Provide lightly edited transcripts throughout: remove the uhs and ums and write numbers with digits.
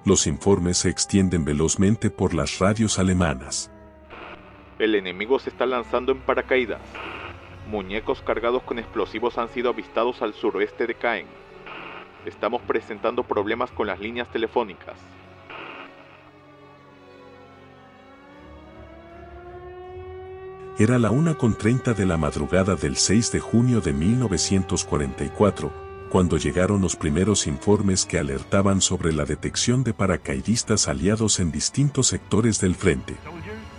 Los informes se extienden velozmente por las radios alemanas. El enemigo se está lanzando en paracaídas. Muñecos cargados con explosivos han sido avistados al suroeste de Caen. Estamos presentando problemas con las líneas telefónicas. Era la 1:30 de la madrugada del 6 de junio de 1944, cuando llegaron los primeros informes que alertaban sobre la detección de paracaidistas aliados en distintos sectores del frente.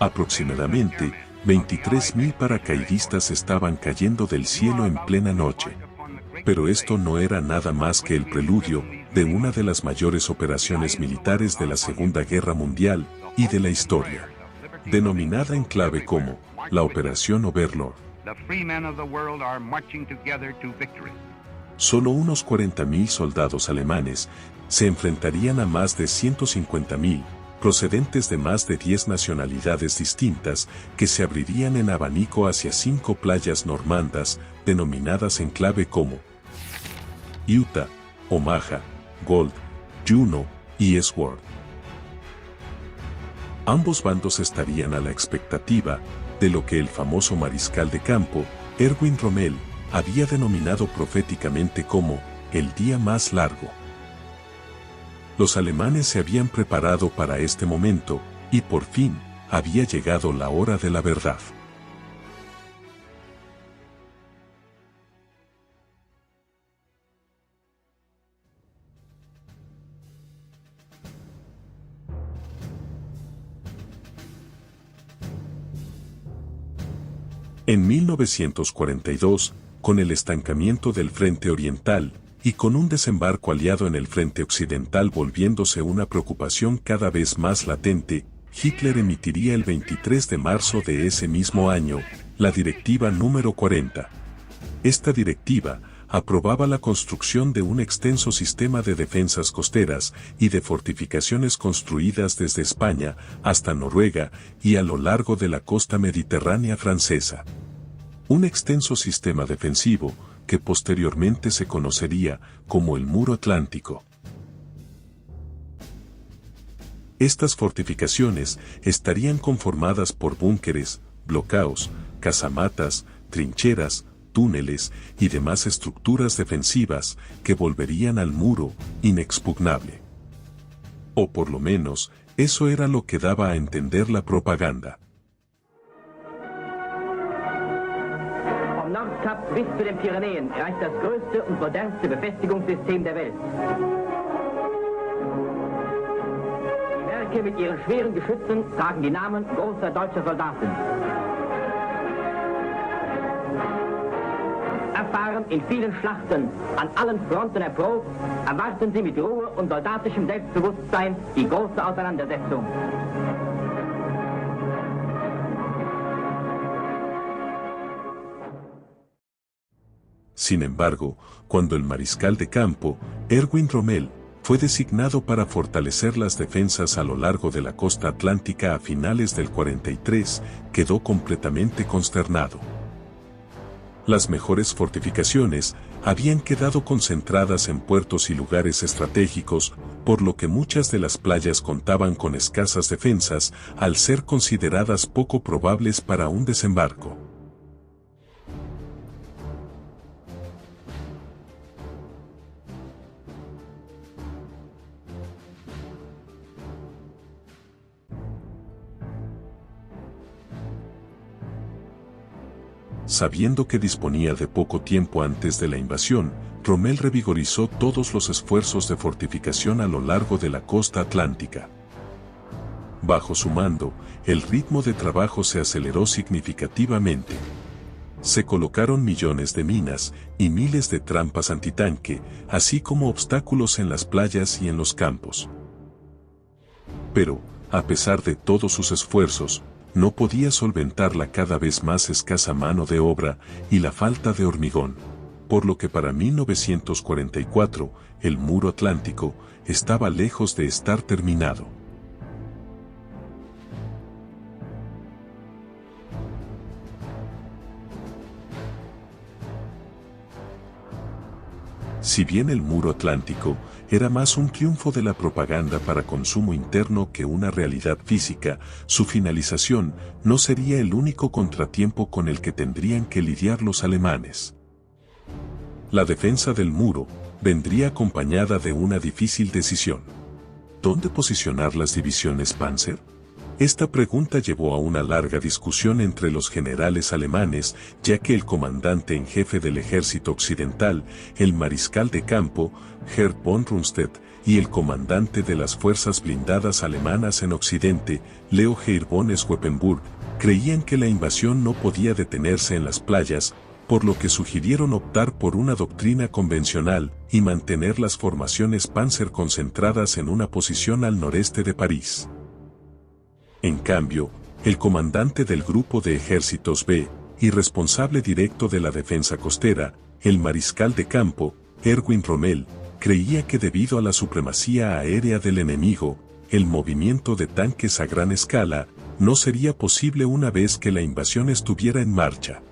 Aproximadamente 23.000 paracaidistas estaban cayendo del cielo en plena noche. Pero esto no era nada más que el preludio de una de las mayores operaciones militares de la Segunda Guerra Mundial y de la historia, denominada en clave como la Operación Overlord. Solo unos 40.000 soldados alemanes se enfrentarían a más de 150.000, procedentes de más de 10 nacionalidades distintas, que se abrirían en abanico hacia 5 playas normandas, denominadas en clave como Utah, Omaha, Gold, Juno y Sword. Ambos bandos estarían a la expectativa de lo que el famoso mariscal de campo, Erwin Rommel, había denominado proféticamente como el día más largo. Los alemanes se habían preparado para este momento, y por fin, había llegado la hora de la verdad. En 1942, con el estancamiento del frente oriental, y con un desembarco aliado en el frente occidental volviéndose una preocupación cada vez más latente, Hitler emitiría el 23 de marzo de ese mismo año, la Directiva número 40. Esta directiva aprobaba la construcción de un extenso sistema de defensas costeras y de fortificaciones construidas desde España hasta Noruega y a lo largo de la costa mediterránea francesa. Un extenso sistema defensivo que posteriormente se conocería como el Muro Atlántico. Estas fortificaciones estarían conformadas por búnkeres, bloqueos, casamatas, trincheras, túneles y demás estructuras defensivas que volverían al muro inexpugnable. O por lo menos, eso era lo que daba a entender la propaganda. Vom Nordkap bis zu den Pyrenäen reicht das größte und modernste Befestigungssystem der Welt. Die Werke mit ihren schweren Geschützen tragen die Namen großer deutscher Soldaten. Erfahren in vielen Schlachten, an allen Fronten erprobt, erwarten sie mit Ruhe und soldatischem Selbstbewusstsein die große Auseinandersetzung. Sin embargo, cuando el mariscal de campo, Erwin Rommel, fue designado para fortalecer las defensas a lo largo de la costa atlántica a finales del 43, quedó completamente consternado. Las mejores fortificaciones habían quedado concentradas en puertos y lugares estratégicos, por lo que muchas de las playas contaban con escasas defensas, al ser consideradas poco probables para un desembarco. Sabiendo que disponía de poco tiempo antes de la invasión, Rommel revigorizó todos los esfuerzos de fortificación a lo largo de la costa atlántica. Bajo su mando, el ritmo de trabajo se aceleró significativamente. Se colocaron millones de minas y miles de trampas antitanque, así como obstáculos en las playas y en los campos. Pero, a pesar de todos sus esfuerzos, no podía solventar la cada vez más escasa mano de obra y la falta de hormigón, por lo que para 1944 el Muro Atlántico estaba lejos de estar terminado. Si bien el muro atlántico era más un triunfo de la propaganda para consumo interno que una realidad física, su finalización no sería el único contratiempo con el que tendrían que lidiar los alemanes. La defensa del muro vendría acompañada de una difícil decisión. ¿Dónde posicionar las divisiones Panzer? Esta pregunta llevó a una larga discusión entre los generales alemanes, ya que el comandante en jefe del ejército occidental, el mariscal de campo, Gerd von Rundstedt, y el comandante de las fuerzas blindadas alemanas en Occidente, Leo Geir von Schweppenburg, creían que la invasión no podía detenerse en las playas, por lo que sugirieron optar por una doctrina convencional y mantener las formaciones Panzer concentradas en una posición al noreste de París. En cambio, el comandante del grupo de ejércitos B, y responsable directo de la defensa costera, el mariscal de campo, Erwin Rommel, creía que debido a la supremacía aérea del enemigo, el movimiento de tanques a gran escala no sería posible una vez que la invasión estuviera en marcha.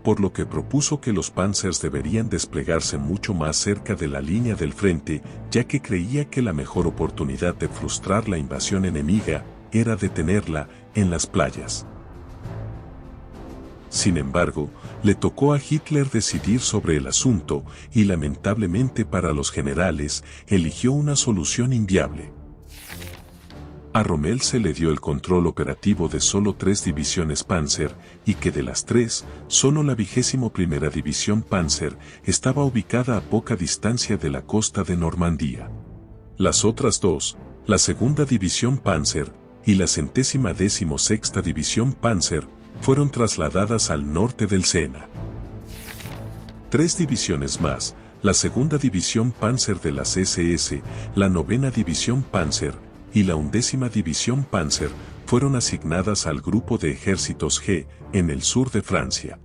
Por lo que propuso que los Panzers deberían desplegarse mucho más cerca de la línea del frente, ya que creía que la mejor oportunidad de frustrar la invasión enemiga era detenerla en las playas. Sin embargo, le tocó a Hitler decidir sobre el asunto y lamentablemente para los generales, eligió una solución inviable. A Rommel se le dio el control operativo de solo 3 divisiones Panzer, y que de las 3, solo la 21ª División Panzer estaba ubicada a poca distancia de la costa de Normandía. Las otras 2, la 2ª División Panzer y la 116ª División Panzer, fueron trasladadas al norte del Sena. 3 divisiones más, la 2ª División Panzer de las SS, la 9ª División Panzer y la 11ª División Panzer, fueron asignadas al grupo de ejércitos G, en el sur de Francia.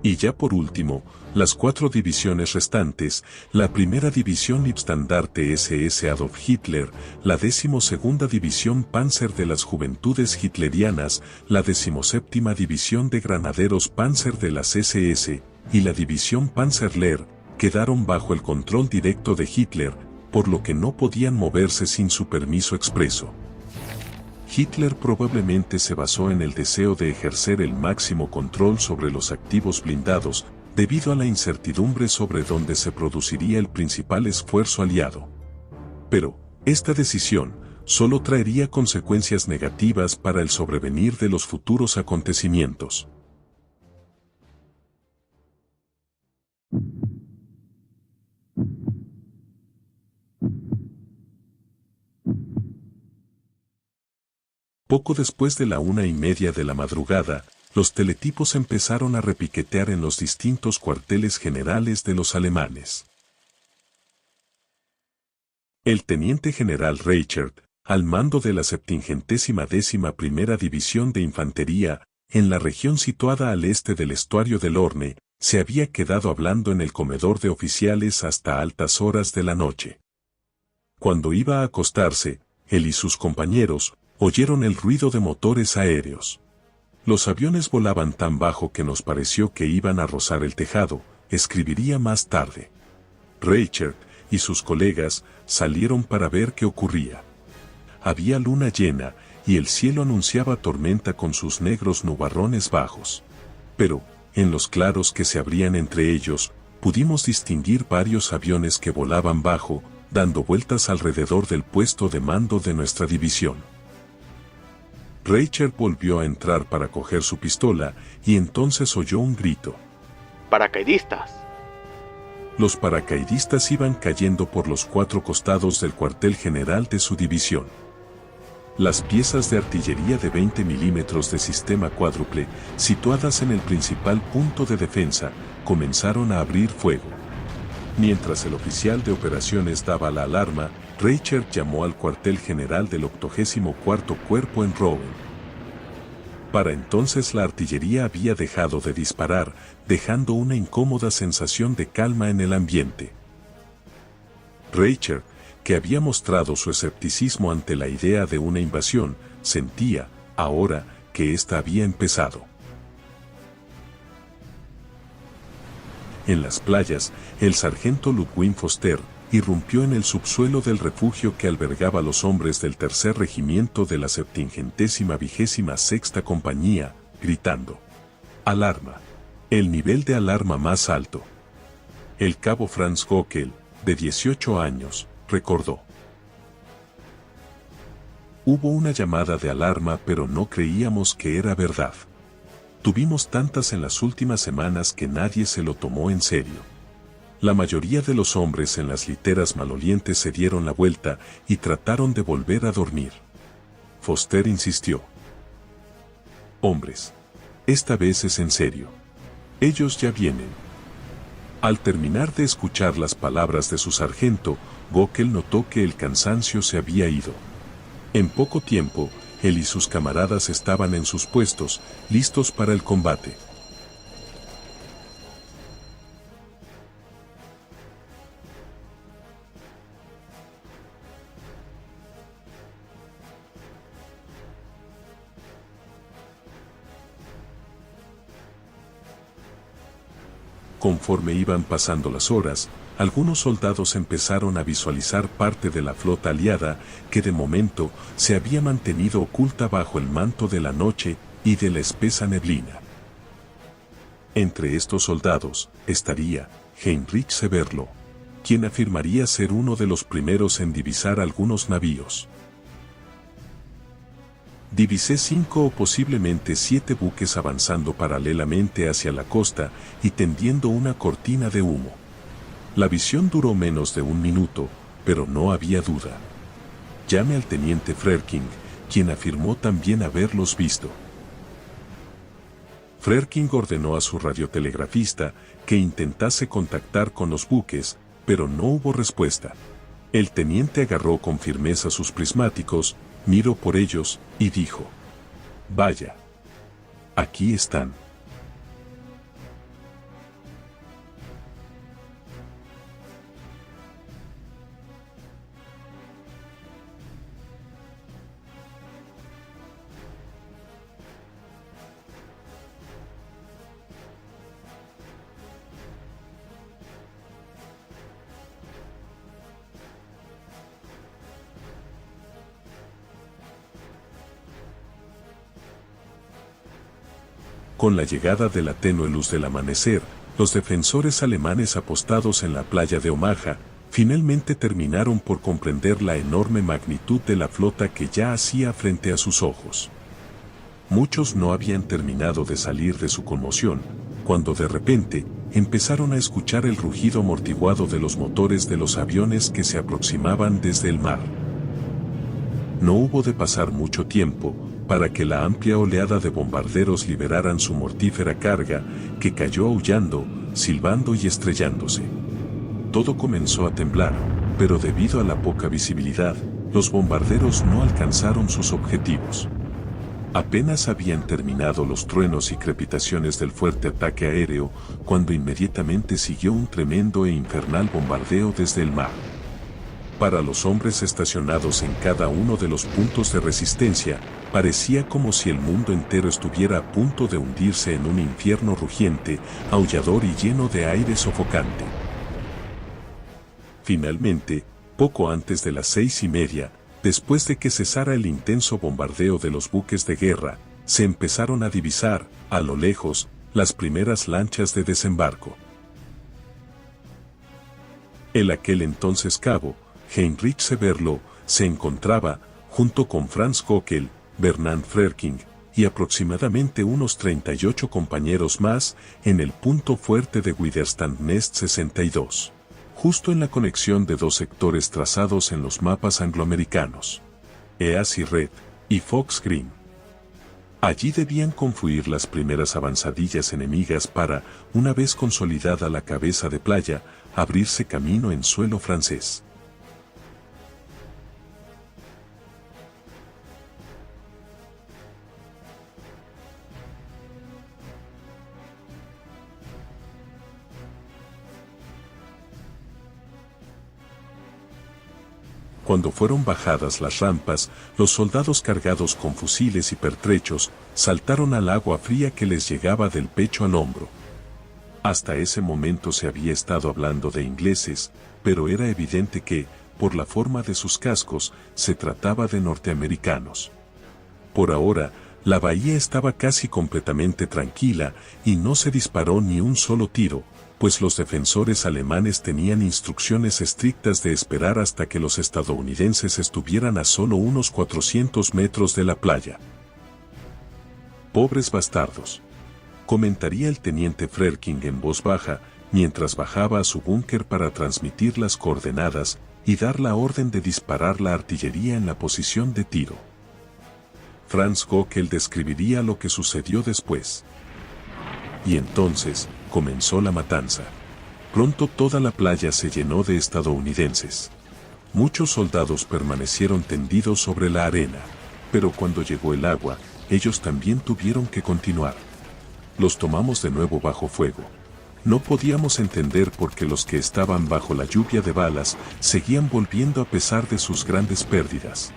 Y ya por último, las 4 divisiones restantes, la 1ª División Liebstandarte SS Adolf Hitler, la 12ª División Panzer de las Juventudes Hitlerianas, la 17ª División de Granaderos Panzer de las SS, y la División Panzerlehr, quedaron bajo el control directo de Hitler, por lo que no podían moverse sin su permiso expreso. Hitler probablemente se basó en el deseo de ejercer el máximo control sobre los activos blindados, debido a la incertidumbre sobre dónde se produciría el principal esfuerzo aliado. Pero, esta decisión solo traería consecuencias negativas para el sobrevenir de los futuros acontecimientos. Poco después de la 1:30 de la madrugada, los teletipos empezaron a repiquetear en los distintos cuarteles generales de los alemanes. El teniente general Reichert, al mando de la 711ª División de Infantería, en la región situada al este del estuario del Orne, se había quedado hablando en el comedor de oficiales hasta altas horas de la noche. Cuando iba a acostarse, él y sus compañeros oyeron el ruido de motores aéreos. Los aviones volaban tan bajo que nos pareció que iban a rozar el tejado, escribiría más tarde. Reichert y sus colegas salieron para ver qué ocurría. Había luna llena y el cielo anunciaba tormenta con sus negros nubarrones bajos. Pero, en los claros que se abrían entre ellos, pudimos distinguir varios aviones que volaban bajo, dando vueltas alrededor del puesto de mando de nuestra división. Reichert volvió a entrar para coger su pistola y entonces oyó un grito. ¡Paracaidistas! Los paracaidistas iban cayendo por los 4 costados del cuartel general de su división. Las piezas de artillería de 20 milímetros de sistema cuádruple, situadas en el principal punto de defensa, comenzaron a abrir fuego. Mientras el oficial de operaciones daba la alarma, Reichert llamó al cuartel general del 84º Cuerpo en Rouen. Para entonces la artillería había dejado de disparar, dejando una incómoda sensación de calma en el ambiente. Reichert, que había mostrado su escepticismo ante la idea de una invasión, sentía, ahora, que ésta había empezado. En las playas, el sargento Ludwig Foster irrumpió en el subsuelo del refugio que albergaba a los hombres del tercer regimiento de la 726ª compañía, gritando: ¡Alarma! El nivel de alarma más alto. El cabo Franz Gockel, de 18 años, recordó: hubo una llamada de alarma, pero no creíamos que era verdad. Tuvimos tantas en las últimas semanas que nadie se lo tomó en serio. La mayoría de los hombres en las literas malolientes se dieron la vuelta y trataron de volver a dormir. Foster insistió: hombres, esta vez es en serio. Ellos ya vienen. Al terminar de escuchar las palabras de su sargento, Gockel notó que el cansancio se había ido. En poco tiempo, él y sus camaradas estaban en sus puestos, listos para el combate. Conforme iban pasando las horas, algunos soldados empezaron a visualizar parte de la flota aliada que de momento se había mantenido oculta bajo el manto de la noche y de la espesa neblina. Entre estos soldados estaría Heinrich Severlo, quien afirmaría ser uno de los primeros en divisar algunos navíos. Divisé 5 o posiblemente 7 buques avanzando paralelamente hacia la costa y tendiendo una cortina de humo. La visión duró menos de 1 minuto, pero no había duda. Llamé al teniente Frerking, quien afirmó también haberlos visto. Frerking ordenó a su radiotelegrafista que intentase contactar con los buques, pero no hubo respuesta. El teniente agarró con firmeza sus prismáticos, miró por ellos y dijo: vaya, aquí están. Con la llegada de la tenue luz del amanecer, los defensores alemanes apostados en la playa de Omaha, finalmente terminaron por comprender la enorme magnitud de la flota que ya hacía frente a sus ojos. Muchos no habían terminado de salir de su conmoción, cuando de repente empezaron a escuchar el rugido amortiguado de los motores de los aviones que se aproximaban desde el mar. No hubo de pasar mucho tiempo para que la amplia oleada de bombarderos liberaran su mortífera carga, que cayó aullando, silbando y estrellándose. Todo comenzó a temblar, pero debido a la poca visibilidad, los bombarderos no alcanzaron sus objetivos. Apenas habían terminado los truenos y crepitaciones del fuerte ataque aéreo, cuando inmediatamente siguió un tremendo e infernal bombardeo desde el mar. Para los hombres estacionados en cada uno de los puntos de resistencia, parecía como si el mundo entero estuviera a punto de hundirse en un infierno rugiente, aullador y lleno de aire sofocante. Finalmente, poco antes de las 6:30, después de que cesara el intenso bombardeo de los buques de guerra, se empezaron a divisar, a lo lejos, las primeras lanchas de desembarco. El aquel entonces cabo, Heinrich Severlo, se encontraba, junto con Franz Gockel, Bernhard Frerking, y aproximadamente unos 38 compañeros más, en el punto fuerte de Widerstand-Nest 62, justo en la conexión de 2 sectores trazados en los mapas angloamericanos, Easy Red y Fox Green. Allí debían confluir las primeras avanzadillas enemigas para, una vez consolidada la cabeza de playa, abrirse camino en suelo francés. Cuando fueron bajadas las rampas, los soldados cargados con fusiles y pertrechos saltaron al agua fría que les llegaba del pecho al hombro. Hasta ese momento se había estado hablando de ingleses, pero era evidente que, por la forma de sus cascos, se trataba de norteamericanos. Por ahora, la bahía estaba casi completamente tranquila y no se disparó ni un solo tiro, pues los defensores alemanes tenían instrucciones estrictas de esperar hasta que los estadounidenses estuvieran a solo unos 400 metros de la playa. «Pobres bastardos», comentaría el teniente Frerking en voz baja, mientras bajaba a su búnker para transmitir las coordenadas y dar la orden de disparar la artillería en la posición de tiro. Franz Gockel describiría lo que sucedió después. Y entonces, comenzó la matanza. Pronto toda la playa se llenó de estadounidenses. Muchos soldados permanecieron tendidos sobre la arena, pero cuando llegó el agua, ellos también tuvieron que continuar. Los tomamos de nuevo bajo fuego. No podíamos entender por qué los que estaban bajo la lluvia de balas seguían volviendo a pesar de sus grandes pérdidas.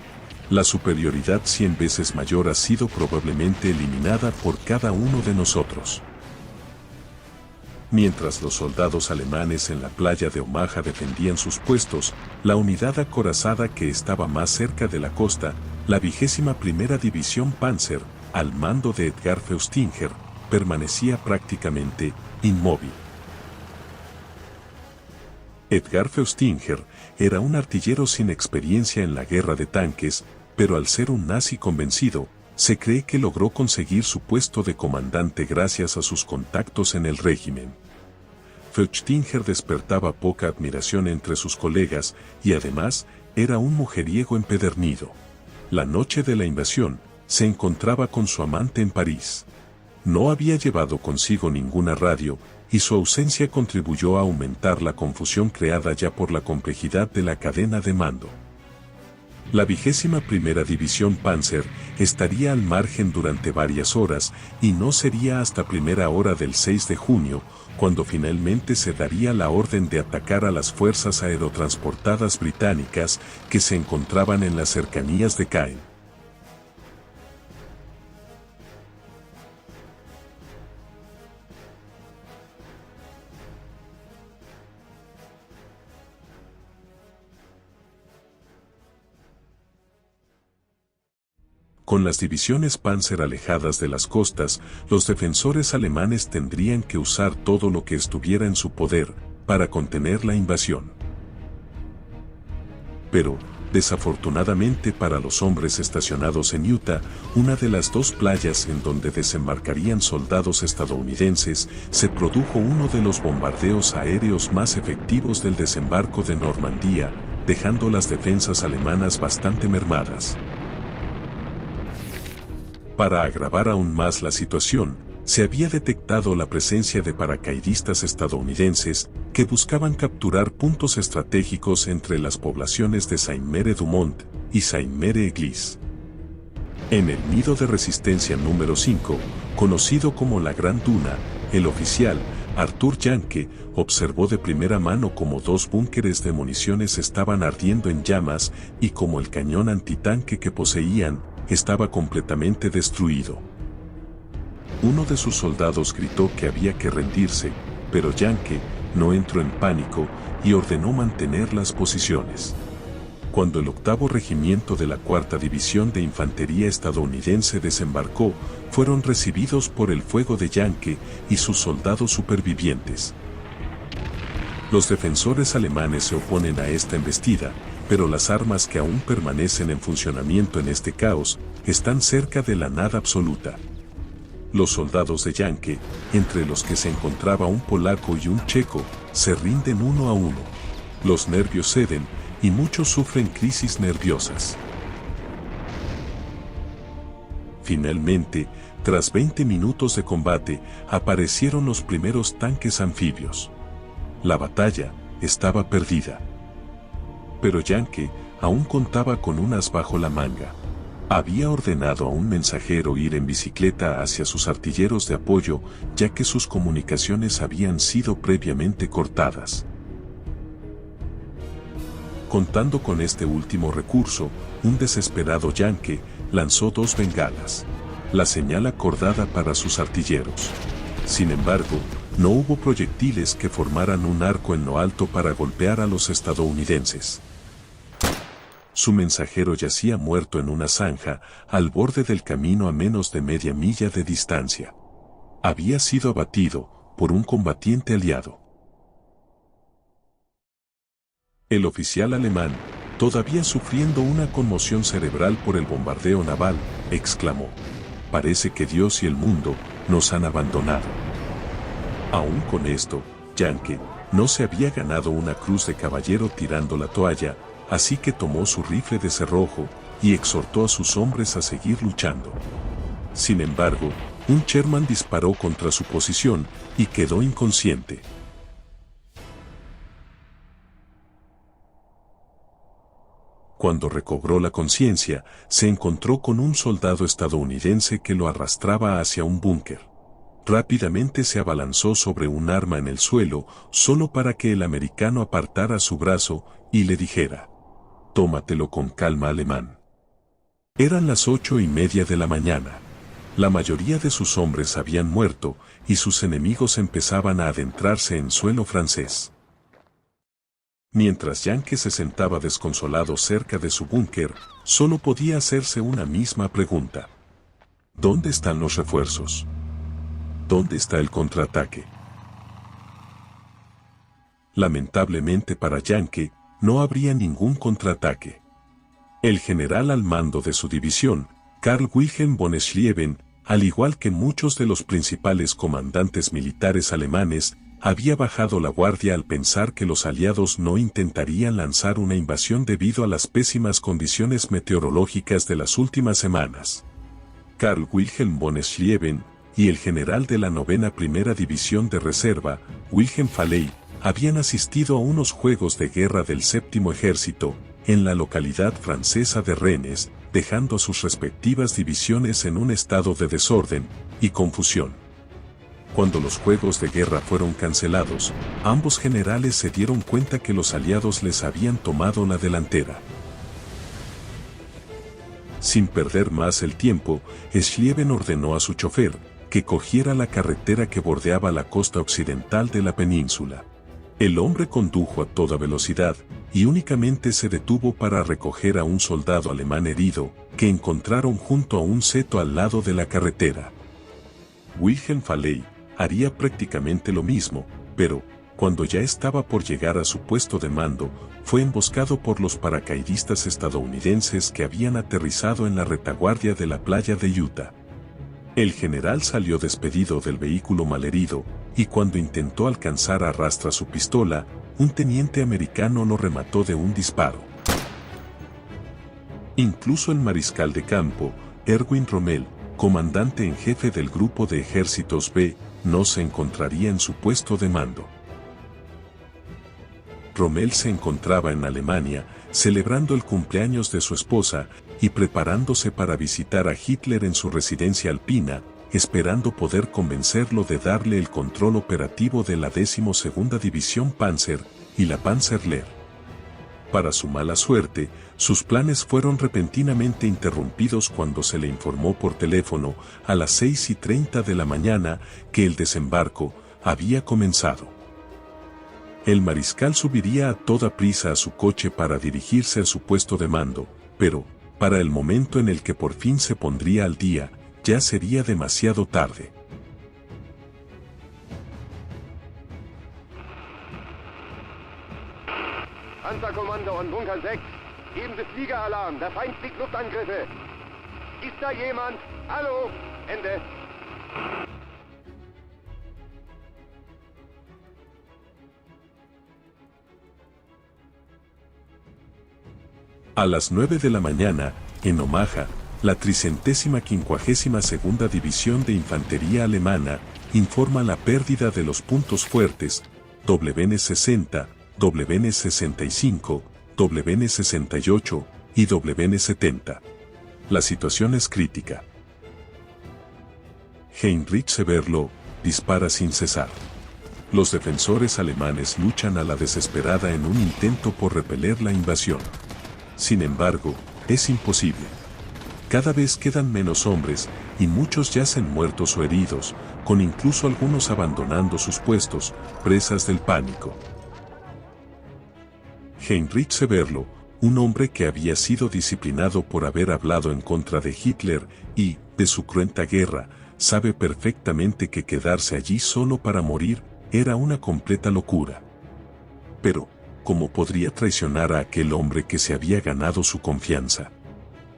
La superioridad 100 veces mayor ha sido probablemente eliminada por cada uno de nosotros. Mientras los soldados alemanes en la playa de Omaha defendían sus puestos, la unidad acorazada que estaba más cerca de la costa, la 21ª División Panzer, al mando de Edgar Feustinger, permanecía prácticamente inmóvil. Edgar Feustinger era un artillero sin experiencia en la guerra de tanques, pero al ser un nazi convencido, se cree que logró conseguir su puesto de comandante gracias a sus contactos en el régimen. Feustinger despertaba poca admiración entre sus colegas y además era un mujeriego empedernido. La noche de la invasión, se encontraba con su amante en París. No había llevado consigo ninguna radio, y su ausencia contribuyó a aumentar la confusión creada ya por la complejidad de la cadena de mando. La 21ª División Panzer estaría al margen durante varias horas y no sería hasta primera hora del 6 de junio, cuando finalmente se daría la orden de atacar a las fuerzas aerotransportadas británicas que se encontraban en las cercanías de Caen. Con las divisiones Panzer alejadas de las costas, los defensores alemanes tendrían que usar todo lo que estuviera en su poder para contener la invasión. Pero, desafortunadamente para los hombres estacionados en Utah, una de las dos playas en donde desembarcarían soldados estadounidenses, se produjo uno de los bombardeos aéreos más efectivos del desembarco de Normandía, dejando las defensas alemanas bastante mermadas. Para agravar aún más la situación, se había detectado la presencia de paracaidistas estadounidenses que buscaban capturar puntos estratégicos entre las poblaciones de Saint-Mère-du-Mont y Saint-Mère-Église. En el nido de resistencia número 5, conocido como la Gran Duna, el oficial, Arthur Janke, observó de primera mano cómo dos búnkeres de municiones estaban ardiendo en llamas y cómo el cañón antitanque que poseían estaba completamente destruido. Uno de sus soldados gritó que había que rendirse, pero Janke no entró en pánico y ordenó mantener las posiciones. Cuando el 8º Regimiento de la 4ª División de Infantería estadounidense desembarcó, fueron recibidos por el fuego de Janke y sus soldados supervivientes. Los defensores alemanes se oponen a esta embestida, pero las armas que aún permanecen en funcionamiento en este caos, están cerca de la nada absoluta. Los soldados de Janke, entre los que se encontraba un polaco y un checo, se rinden uno a uno. Los nervios ceden, y muchos sufren crisis nerviosas. Finalmente, tras 20 minutos de combate, aparecieron los primeros tanques anfibios. La batalla estaba perdida. Pero Janke aún contaba con un as bajo la manga. Había ordenado a un mensajero ir en bicicleta hacia sus artilleros de apoyo, ya que sus comunicaciones habían sido previamente cortadas. Contando con este último recurso, un desesperado Janke lanzó 2 bengalas, la señal acordada para sus artilleros. Sin embargo, no hubo proyectiles que formaran un arco en lo alto para golpear a los estadounidenses. Su mensajero yacía muerto en una zanja, al borde del camino a menos de media milla de distancia. Había sido abatido por un combatiente aliado. El oficial alemán, todavía sufriendo una conmoción cerebral por el bombardeo naval, exclamó: «Parece que Dios y el mundo nos han abandonado». Aún con esto, Yankee no se había ganado una cruz de caballero tirando la toalla, así que tomó su rifle de cerrojo y exhortó a sus hombres a seguir luchando. Sin embargo, un Sherman disparó contra su posición y quedó inconsciente. Cuando recobró la conciencia, se encontró con un soldado estadounidense que lo arrastraba hacia un búnker. Rápidamente se abalanzó sobre un arma en el suelo, solo para que el americano apartara su brazo y le dijera: «Tómatelo con calma, alemán». Eran las 8:30 de la mañana. La mayoría de sus hombres habían muerto y sus enemigos empezaban a adentrarse en suelo francés. Mientras Yankee se sentaba desconsolado cerca de su búnker, solo podía hacerse una misma pregunta: ¿dónde están los refuerzos? ¿Dónde está el contraataque? Lamentablemente para Yankee, no habría ningún contraataque. El general al mando de su división, Karl Wilhelm von Schlieffen, al igual que muchos de los principales comandantes militares alemanes, había bajado la guardia al pensar que los aliados no intentarían lanzar una invasión debido a las pésimas condiciones meteorológicas de las últimas semanas. Karl Wilhelm von Schlieffen y el general de la 9ª Primera División de Reserva, Wilhelm Faley, habían asistido a unos juegos de guerra del 7º Ejército, en la localidad francesa de Rennes, dejando a sus respectivas divisiones en un estado de desorden y confusión. Cuando los juegos de guerra fueron cancelados, ambos generales se dieron cuenta que los aliados les habían tomado la delantera. Sin perder más el tiempo, Schlieffen ordenó a su chofer que cogiera la carretera que bordeaba la costa occidental de la península. El hombre condujo a toda velocidad y únicamente se detuvo para recoger a un soldado alemán herido que encontraron junto a un seto al lado de la carretera. Wilhelm Faley haría prácticamente lo mismo, pero, cuando ya estaba por llegar a su puesto de mando, fue emboscado por los paracaidistas estadounidenses que habían aterrizado en la retaguardia de la playa de Utah. El general salió despedido del vehículo malherido, y cuando intentó alcanzar a rastro su pistola, un teniente americano lo remató de un disparo. Incluso el mariscal de campo, Erwin Rommel, comandante en jefe del grupo de ejércitos B, no se encontraría en su puesto de mando. Rommel se encontraba en Alemania, celebrando el cumpleaños de su esposa y preparándose para visitar a Hitler en su residencia alpina, esperando poder convencerlo de darle el control operativo de la 12ª División Panzer y la Panzerlehr. Para su mala suerte, sus planes fueron repentinamente interrumpidos cuando se le informó por teléfono a las 6:30 de la mañana que el desembarco había comenzado. El mariscal subiría a toda prisa a su coche para dirigirse a su puesto de mando, pero, para el momento en el que por fin se pondría al día, ya sería demasiado tarde. Panzerkommando und Bunker 6, geben Sie Fliegeralarm, der Feind fliegt Luftangriffe. Ist da jemand? Hallo? Ende. A las 9 de la mañana, en Omaha, la 352ª División de Infantería Alemana informa la pérdida de los puntos fuertes, WN-60, WN-65, WN-68 y WN-70. La situación es crítica. Heinrich Severloh dispara sin cesar. Los defensores alemanes luchan a la desesperada en un intento por repeler la invasión. Sin embargo, es imposible. Cada vez quedan menos hombres y muchos yacen muertos o heridos, con incluso algunos abandonando sus puestos, presas del pánico. Heinrich Severlo, un hombre que había sido disciplinado por haber hablado en contra de Hitler y de su cruenta guerra, sabe perfectamente que quedarse allí solo para morir era una completa locura. Pero, ¿cómo podría traicionar a aquel hombre que se había ganado su confianza?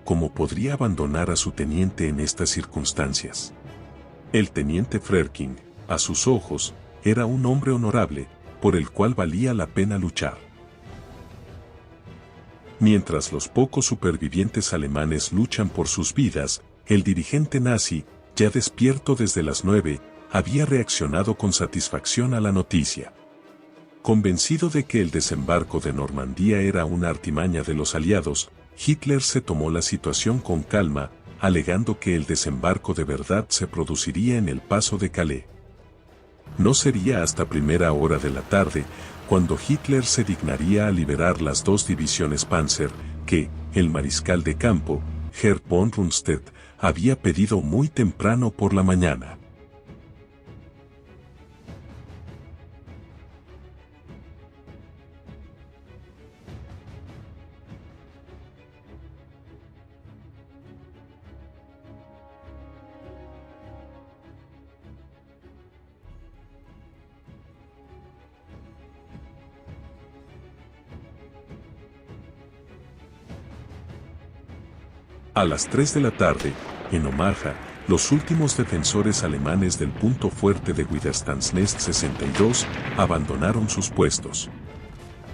¿Cómo podría abandonar a su teniente en estas circunstancias? El teniente Frerking, a sus ojos, era un hombre honorable, por el cual valía la pena luchar. Mientras los pocos supervivientes alemanes luchan por sus vidas, el dirigente nazi, ya despierto desde las 9, había reaccionado con satisfacción a la noticia. Convencido de que el desembarco de Normandía era una artimaña de los aliados, Hitler se tomó la situación con calma, alegando que el desembarco de verdad se produciría en el paso de Calais. No sería hasta primera hora de la tarde, cuando Hitler se dignaría a liberar las 2 divisiones Panzer, que el mariscal de campo, Herr von Rundstedt, había pedido muy temprano por la mañana. A las 3 de la tarde, en Omaha, los últimos defensores alemanes del punto fuerte de Widerstandsnest 62 abandonaron sus puestos.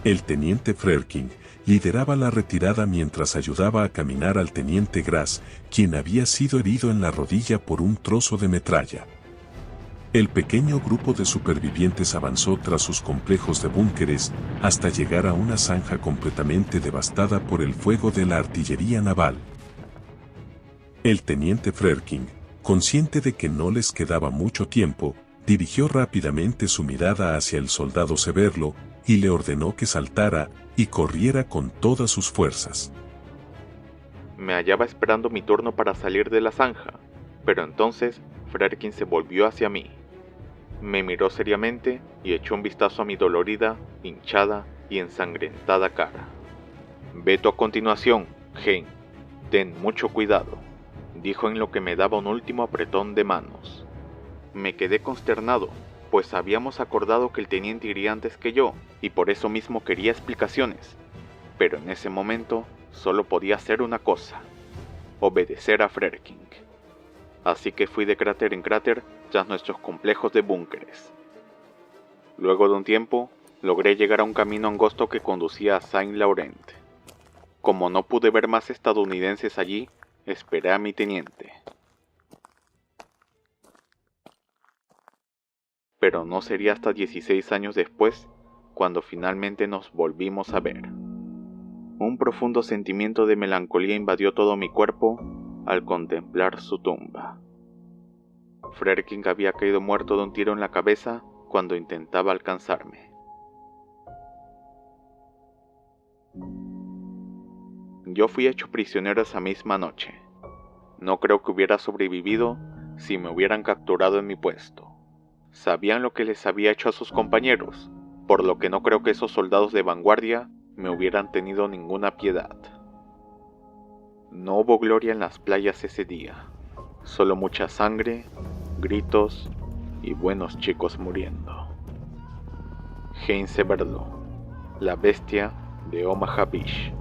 El teniente Frerking lideraba la retirada mientras ayudaba a caminar al teniente Grass, quien había sido herido en la rodilla por un trozo de metralla. El pequeño grupo de supervivientes avanzó tras sus complejos de búnkeres hasta llegar a una zanja completamente devastada por el fuego de la artillería naval. El teniente Frerking, consciente de que no les quedaba mucho tiempo, dirigió rápidamente su mirada hacia el soldado Severlo y le ordenó que saltara y corriera con todas sus fuerzas. Me hallaba esperando mi turno para salir de la zanja, pero entonces Frerking se volvió hacia mí. Me miró seriamente y echó un vistazo a mi dolorida, hinchada y ensangrentada cara. «Ve tú a continuación, Hein. Ten mucho cuidado», dijo en lo que me daba un último apretón de manos. Me quedé consternado, pues habíamos acordado que el teniente iría antes que yo, y por eso mismo quería explicaciones. Pero en ese momento solo podía hacer una cosa: obedecer a Frerking. Así que fui de cráter en cráter tras nuestros complejos de búnkeres. Luego de un tiempo, logré llegar a un camino angosto que conducía a Saint-Laurent. Como no pude ver más estadounidenses allí, esperé a mi teniente. Pero no sería hasta 16 años después cuando finalmente nos volvimos a ver. Un profundo sentimiento de melancolía invadió todo mi cuerpo al contemplar su tumba. Frerking había caído muerto de un tiro en la cabeza cuando intentaba alcanzarme. Yo fui hecho prisionero esa misma noche. No creo que hubiera sobrevivido si me hubieran capturado en mi puesto. Sabían lo que les había hecho a sus compañeros, por lo que no creo que esos soldados de vanguardia me hubieran tenido ninguna piedad. No hubo gloria en las playas ese día, solo mucha sangre, gritos y buenos chicos muriendo. Hein Severlo, la bestia de Omaha Beach.